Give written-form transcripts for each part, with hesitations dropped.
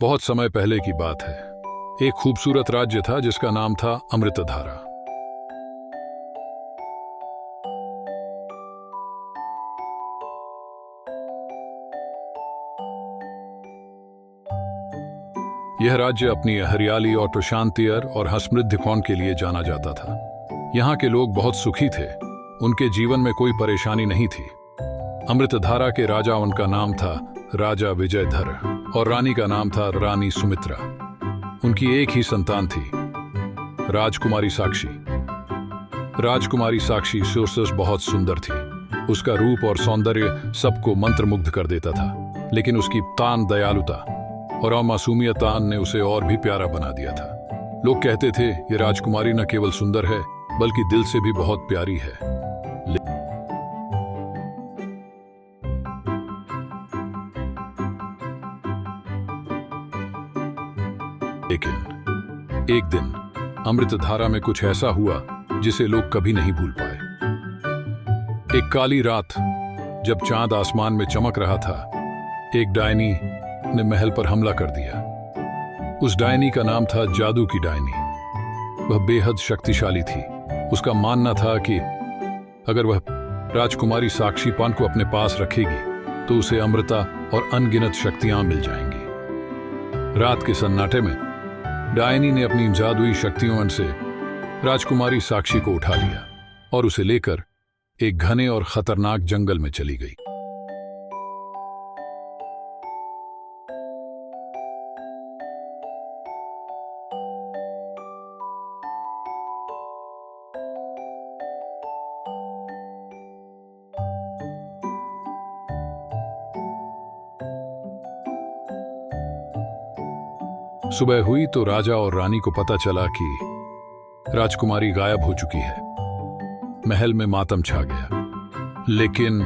बहुत समय पहले की बात है। एक खूबसूरत राज्य था जिसका नाम था अमृतधारा। यह राज्य अपनी हरियाली और प्रशांतियर और समृद्ध कौन के लिए जाना जाता था। यहाँ के लोग बहुत सुखी थे, उनके जीवन में कोई परेशानी नहीं थी। अमृतधारा के राजा, उनका नाम था राजा विजयधर और रानी का नाम था रानी सुमित्रा। उनकी एक ही संतान थी, राजकुमारी साक्षी। राजकुमारी साक्षी सोच बहुत सुंदर थी। उसका रूप और सौंदर्य सबको मंत्रमुग्ध कर देता था, लेकिन उसकी तान दयालुता और अमासूमियत ने उसे और भी प्यारा बना दिया था। लोग कहते थे ये राजकुमारी न केवल सुंदर है बल्कि दिल से भी बहुत प्यारी है। लेकिन एक दिन अमृतधारा में कुछ ऐसा हुआ जिसे लोग कभी नहीं भूल पाए। एक काली रात, जब चांद आसमान में चमक रहा था, एक डायनी ने महल पर हमला कर दिया। उस डायनी का नाम था जादू की डायनी। वह बेहद शक्तिशाली थी। उसका मानना था कि अगर वह राजकुमारी साक्षी पान को अपने पास रखेगी तो उसे अमृता और अनगिनत शक्तियां मिल जाएंगी। रात के सन्नाटे में डायनी ने अपनी जादुई शक्तियों से राजकुमारी साक्षी को उठा लिया और उसे लेकर एक घने और खतरनाक जंगल में चली गई। सुबह हुई तो राजा और रानी को पता चला कि राजकुमारी गायब हो चुकी है। महल में मातम छा गया, लेकिन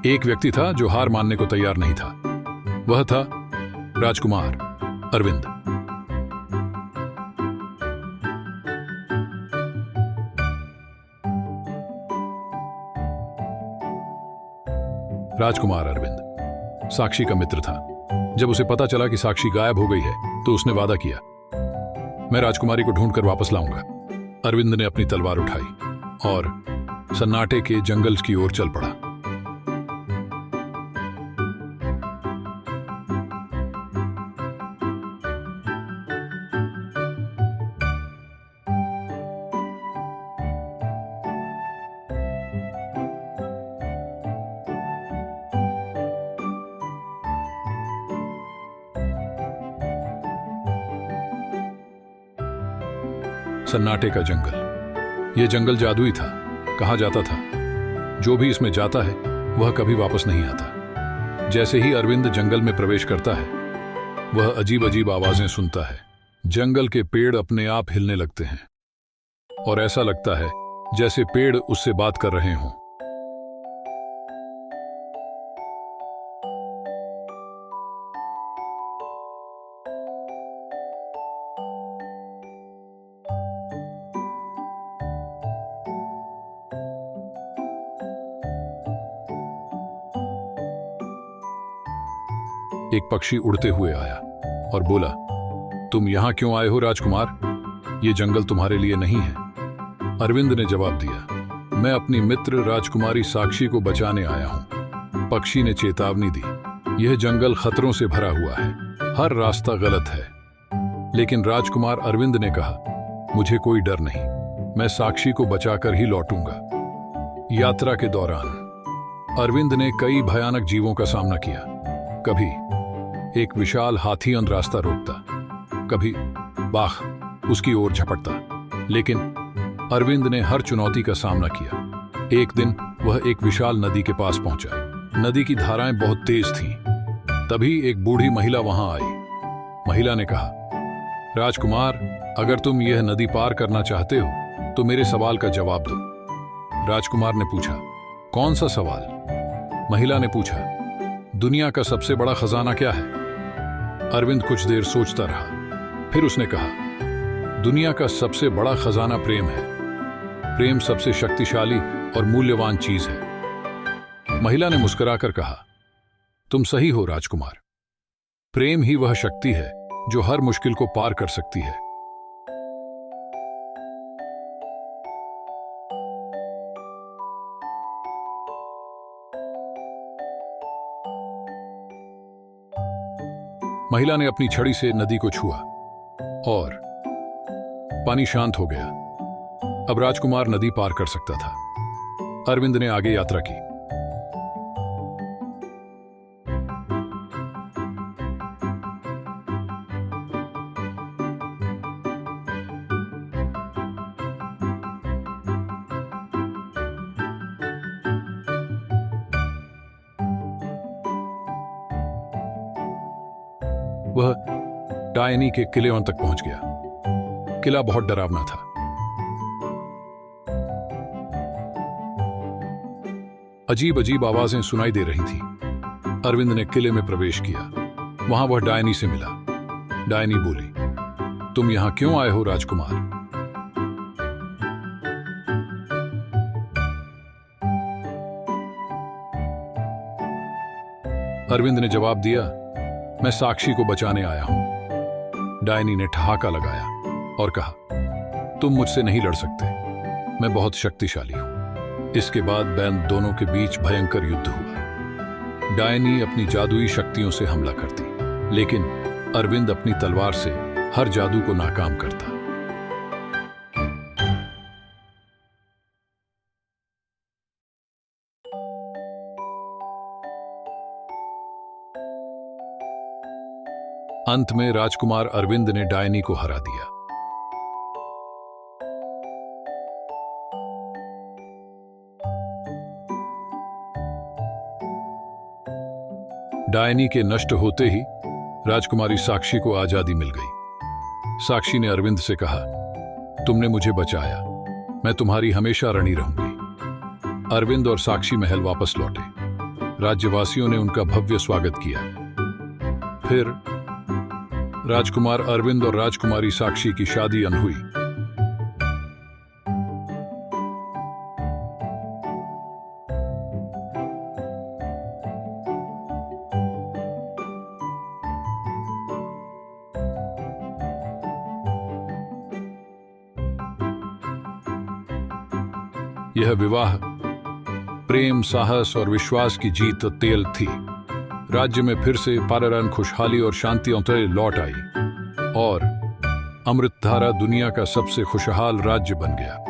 एक व्यक्ति था जो हार मानने को तैयार नहीं था। वह था राजकुमार अरविंद। राजकुमार अरविंद साक्षी का मित्र था। जब उसे पता चला कि साक्षी गायब हो गई है तो उसने वादा किया, मैं राजकुमारी को ढूंढकर वापस लाऊंगा। अरविंद ने अपनी तलवार उठाई और सन्नाटे के जंगल की ओर चल पड़ा। सन्नाटे का जंगल। यह जंगल जादुई था। कहा जाता था जो भी इसमें जाता है वह कभी वापस नहीं आता। जैसे ही अरविंद जंगल में प्रवेश करता है, वह अजीब अजीब आवाजें सुनता है। जंगल के पेड़ अपने आप हिलने लगते हैं और ऐसा लगता है जैसे पेड़ उससे बात कर रहे हों। एक पक्षी उड़ते हुए आया और बोला, तुम यहां क्यों आए हो राजकुमार? ये जंगल तुम्हारे लिए नहीं है। अरविंद ने जवाब दिया, मैं अपनी मित्र राजकुमारी साक्षी को बचाने आया हूं। पक्षी ने चेतावनी दी, यह जंगल खतरों से भरा हुआ है, हर रास्ता गलत है। लेकिन राजकुमार अरविंद ने कहा, मुझे कोई डर नहीं, मैं साक्षी को बचाकर ही लौटूंगा। यात्रा के दौरान अरविंद ने कई भयानक जीवों का सामना किया। कभी एक विशाल हाथी रास्ता रोकता, कभी बाघ उसकी ओर झपटता, लेकिन अरविंद ने हर चुनौती का सामना किया। एक दिन वह एक विशाल नदी के पास पहुंचा। नदी की धाराएं बहुत तेज थीं। तभी एक बूढ़ी महिला वहां आई। महिला ने कहा, राजकुमार, अगर तुम यह नदी पार करना चाहते हो तो मेरे सवाल का जवाब दो। राजकुमार ने पूछा, कौन सा सवाल? महिला ने पूछा, दुनिया का सबसे बड़ा खजाना क्या है? अरविंद कुछ देर सोचता रहा, फिर उसने कहा, दुनिया का सबसे बड़ा खजाना प्रेम है। प्रेम सबसे शक्तिशाली और मूल्यवान चीज है। महिला ने मुस्कुराकर कहा, तुम सही हो राजकुमार, प्रेम ही वह शक्ति है जो हर मुश्किल को पार कर सकती है। महिला ने अपनी छड़ी से नदी को छुआ और पानी शांत हो गया। अब राजकुमार नदी पार कर सकता था। अरविंद ने आगे यात्रा की। वह डायनी के किले तक पहुंच गया। किला बहुत डरावना था। अजीब अजीब आवाजें सुनाई दे रही थी। अरविंद ने किले में प्रवेश किया। वहां वह डायनी से मिला। डायनी बोली, तुम यहां क्यों आए हो राजकुमार? अरविंद ने जवाब दिया, मैं साक्षी को बचाने आया हूं। डायनी ने ठहाका लगाया और कहा, तुम मुझसे नहीं लड़ सकते, मैं बहुत शक्तिशाली हूं। इसके बाद बैन दोनों के बीच भयंकर युद्ध हुआ। डायनी अपनी जादुई शक्तियों से हमला करती, लेकिन अरविंद अपनी तलवार से हर जादू को नाकाम करता। अंत में राजकुमार अरविंद ने डायनी को हरा दिया। डायनी के नष्ट होते ही राजकुमारी साक्षी को आजादी मिल गई। साक्षी ने अरविंद से कहा, तुमने मुझे बचाया, मैं तुम्हारी हमेशा ऋणी रहूंगी। अरविंद और साक्षी महल वापस लौटे। राज्यवासियों ने उनका भव्य स्वागत किया। फिर राजकुमार अरविंद और राजकुमारी साक्षी की शादी हुई। यह विवाह प्रेम, साहस और विश्वास की जीत तेल थी। राज्य में फिर से पाररन खुशहाली और शांति लौट आई और अमृतधारा दुनिया का सबसे खुशहाल राज्य बन गया।